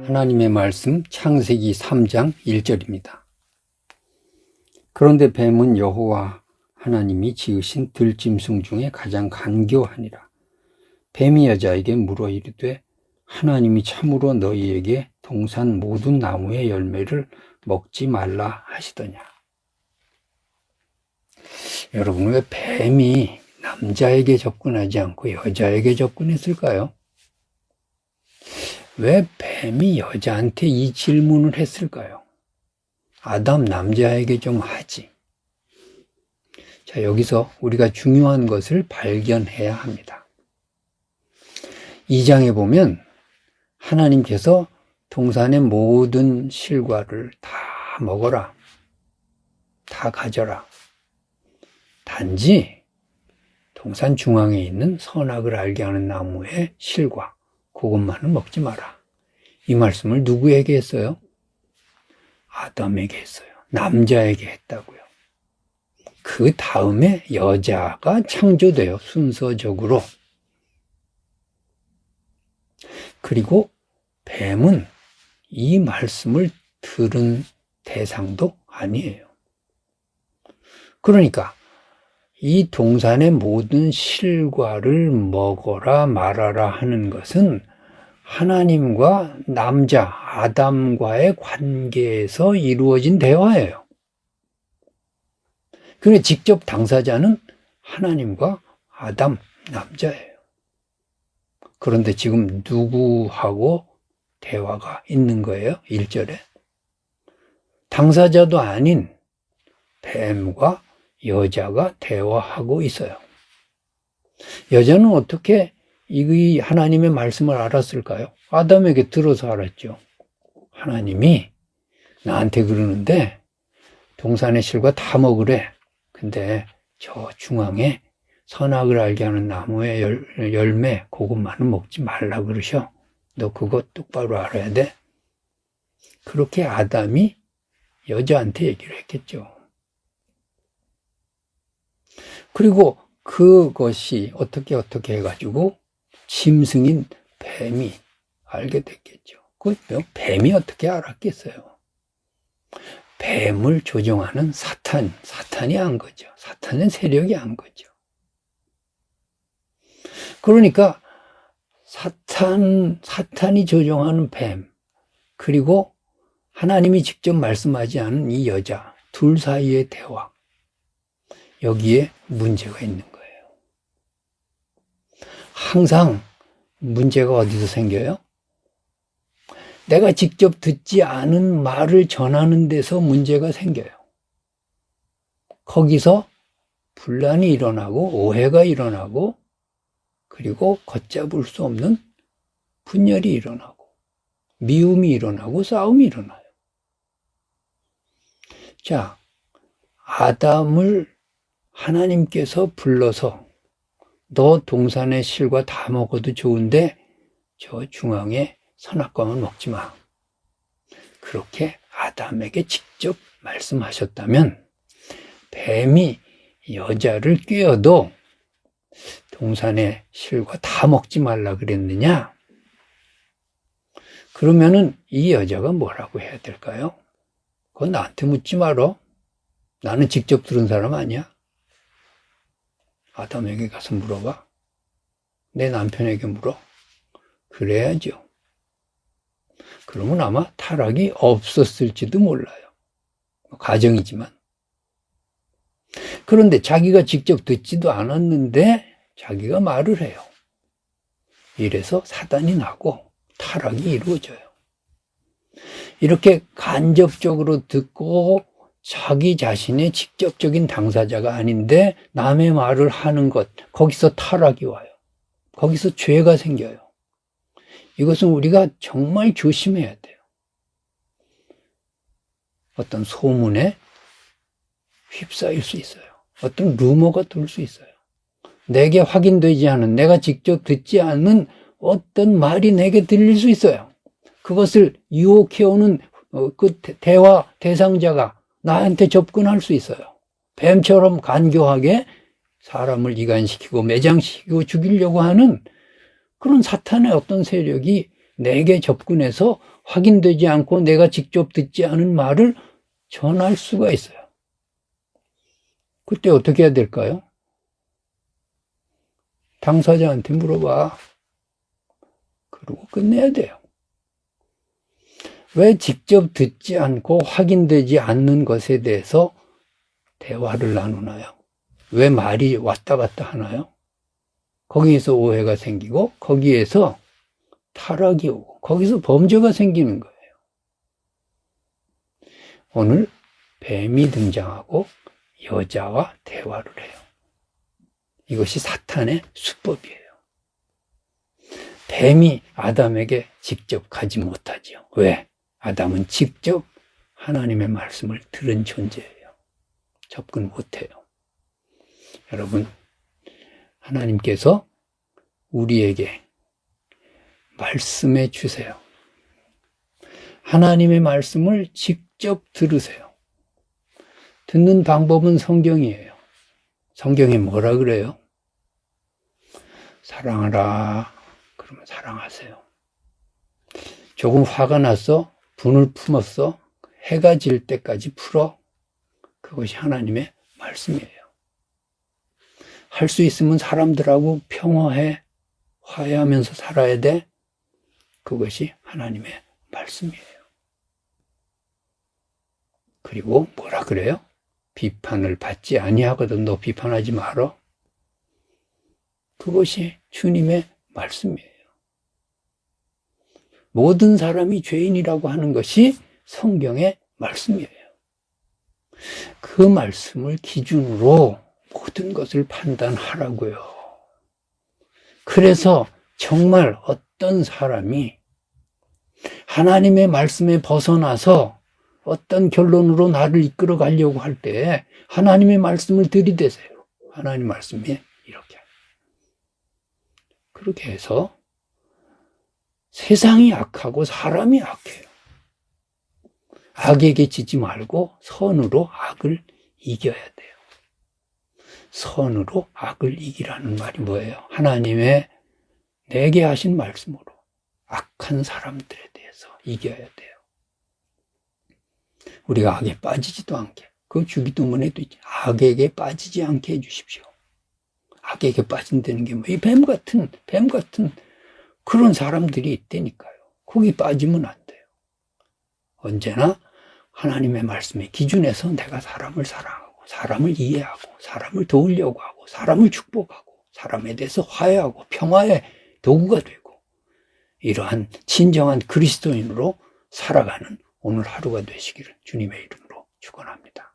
하나님의 말씀 창세기 3장 1절입니다. 그런데 뱀은 여호와 하나님이 지으신 들짐승 중에 가장 간교하니라. 뱀이 여자에게 물어 이르되 하나님이 참으로 너희에게 동산 모든 나무의 열매를 먹지 말라 하시더냐. 여러분, 왜 뱀이 남자에게 접근하지 않고 여자에게 접근했을까요? 왜 뱀이 여자한테 이 질문을 했을까요? 아담 남자에게 좀 하지. 자, 여기서 우리가 중요한 것을 발견해야 합니다. 2장에 보면 하나님께서 동산의 모든 실과를 다 먹어라, 다 가져라. 단지 동산 중앙에 있는 선악을 알게 하는 나무의 실과, 그것만은 먹지 마라. 이 말씀을 누구에게 했어요? 아담에게 했어요. 남자에게 했다고요. 그 다음에 여자가 창조돼요. 순서적으로. 그리고 뱀은 이 말씀을 들은 대상도 아니에요. 그러니까 이 동산의 모든 실과를 먹어라 말아라 하는 것은 하나님과 남자 아담과의 관계에서 이루어진 대화예요. 그런데 직접 당사자는 하나님과 아담 남자예요. 그런데 지금 누구하고 대화가 있는 거예요? 1절에 당사자도 아닌 뱀과 여자가 대화하고 있어요. 여자는 어떻게 이 하나님의 말씀을 알았을까요? 아담에게 들어서 알았죠. 하나님이 나한테 그러는데 동산의 실과 다 먹으래. 근데 저 중앙에 선악을 알게 하는 나무의 열매 그것만은 먹지 말라 그러셔. 너 그거 똑바로 알아야 돼. 그렇게 아담이 여자한테 얘기를 했겠죠. 그리고 그것이 어떻게 해가지고 짐승인 뱀이 알게 됐겠죠. 그 뱀이 어떻게 알았겠어요? 뱀을 조종하는 사탄이 한 거죠. 사탄의 세력이 한 거죠. 그러니까 사탄이 조종하는 뱀, 그리고 하나님이 직접 말씀하지 않은 이 여자, 둘 사이의 대화, 여기에 문제가 있는 거예요. 항상 문제가 어디서 생겨요? 내가 직접 듣지 않은 말을 전하는 데서 문제가 생겨요. 거기서 분란이 일어나고 오해가 일어나고 그리고 걷잡을 수 없는 분열이 일어나고 미움이 일어나고 싸움이 일어나요. 자, 아담을 하나님께서 불러서 너 동산의 실과 다 먹어도 좋은데 저 중앙에 선악과만 먹지 마. 그렇게 아담에게 직접 말씀하셨다면 뱀이 여자를 꿰어도 동산의 실과 다 먹지 말라 그랬느냐? 그러면은 이 여자가 뭐라고 해야 될까요? 그건 나한테 묻지 말어. 나는 직접 들은 사람 아니야. 아담에게 가서 물어봐. 내 남편에게 물어. 그래야죠. 그러면 아마 타락이 없었을지도 몰라요. 가정이지만. 그런데 자기가 직접 듣지도 않았는데 자기가 말을 해요. 이래서 사단이 나고 타락이 이루어져요. 이렇게 간접적으로 듣고 자기 자신의 직접적인 당사자가 아닌데 남의 말을 하는 것, 거기서 타락이 와요. 거기서 죄가 생겨요. 이것은 우리가 정말 조심해야 돼요. 어떤 소문에 휩싸일 수 있어요. 어떤 루머가 돌 수 있어요. 내게 확인되지 않은, 내가 직접 듣지 않는 어떤 말이 내게 들릴 수 있어요. 그것을 유혹해오는 그 대화 대상자가 나한테 접근할 수 있어요. 뱀처럼 간교하게 사람을 이간시키고 매장시키고 죽이려고 하는 그런 사탄의 어떤 세력이 내게 접근해서 확인되지 않고 내가 직접 듣지 않은 말을 전할 수가 있어요. 그때 어떻게 해야 될까요? 당사자한테 물어봐. 그러고 끝내야 돼요. 왜 직접 듣지 않고 확인되지 않는 것에 대해서 대화를 나누나요? 왜 말이 왔다 갔다 하나요? 거기에서 오해가 생기고 거기에서 타락이 오고 거기서 범죄가 생기는 거예요. 오늘 뱀이 등장하고 여자와 대화를 해요. 이것이 사탄의 수법이에요. 뱀이 아담에게 직접 가지 못하지요. 왜? 아담은 직접 하나님의 말씀을 들은 존재예요. 접근 못해요. 여러분, 하나님께서 우리에게 말씀해 주세요. 하나님의 말씀을 직접 들으세요. 듣는 방법은 성경이에요. 성경에 뭐라 그래요? 사랑하라. 그러면 사랑하세요. 조금 화가 났어? 분을 품었어? 해가 질 때까지 풀어? 그것이 하나님의 말씀이에요. 할 수 있으면 사람들하고 평화해, 화해하면서 살아야 돼. 그것이 하나님의 말씀이에요. 그리고 뭐라 그래요? 비판을 받지 아니하거든 너 비판하지 말어. 그것이 주님의 말씀이에요. 모든 사람이 죄인이라고 하는 것이 성경의 말씀이에요. 그 말씀을 기준으로 모든 것을 판단하라고요. 그래서 정말 어떤 사람이 하나님의 말씀에 벗어나서 어떤 결론으로 나를 이끌어 가려고 할 때 하나님의 말씀을 들이대세요. 하나님 말씀이 이렇게. 그렇게 해서 세상이 악하고 사람이 악해요. 악에게 지지 말고 선으로 악을 이겨야 돼요. 선으로 악을 이기라는 말이 뭐예요? 하나님의 내게 하신 말씀으로 악한 사람들에 대해서 이겨야 돼요. 우리가 악에 빠지지도 않게, 그 주기도문에도 있지. 악에게 빠지지 않게 해주십시오. 악에게 빠진다는 게 뭐, 이 뱀 같은 그런 사람들이 있다니까요. 거기 빠지면 안 돼요. 언제나 하나님의 말씀의 기준에서 내가 사람을 사랑하고, 사람을 이해하고, 사람을 도우려고 하고, 사람을 축복하고, 사람에 대해서 화해하고, 평화의 도구가 되고, 이러한 진정한 그리스도인으로 살아가는 오늘 하루가 되시기를 주님의 이름으로 축원합니다.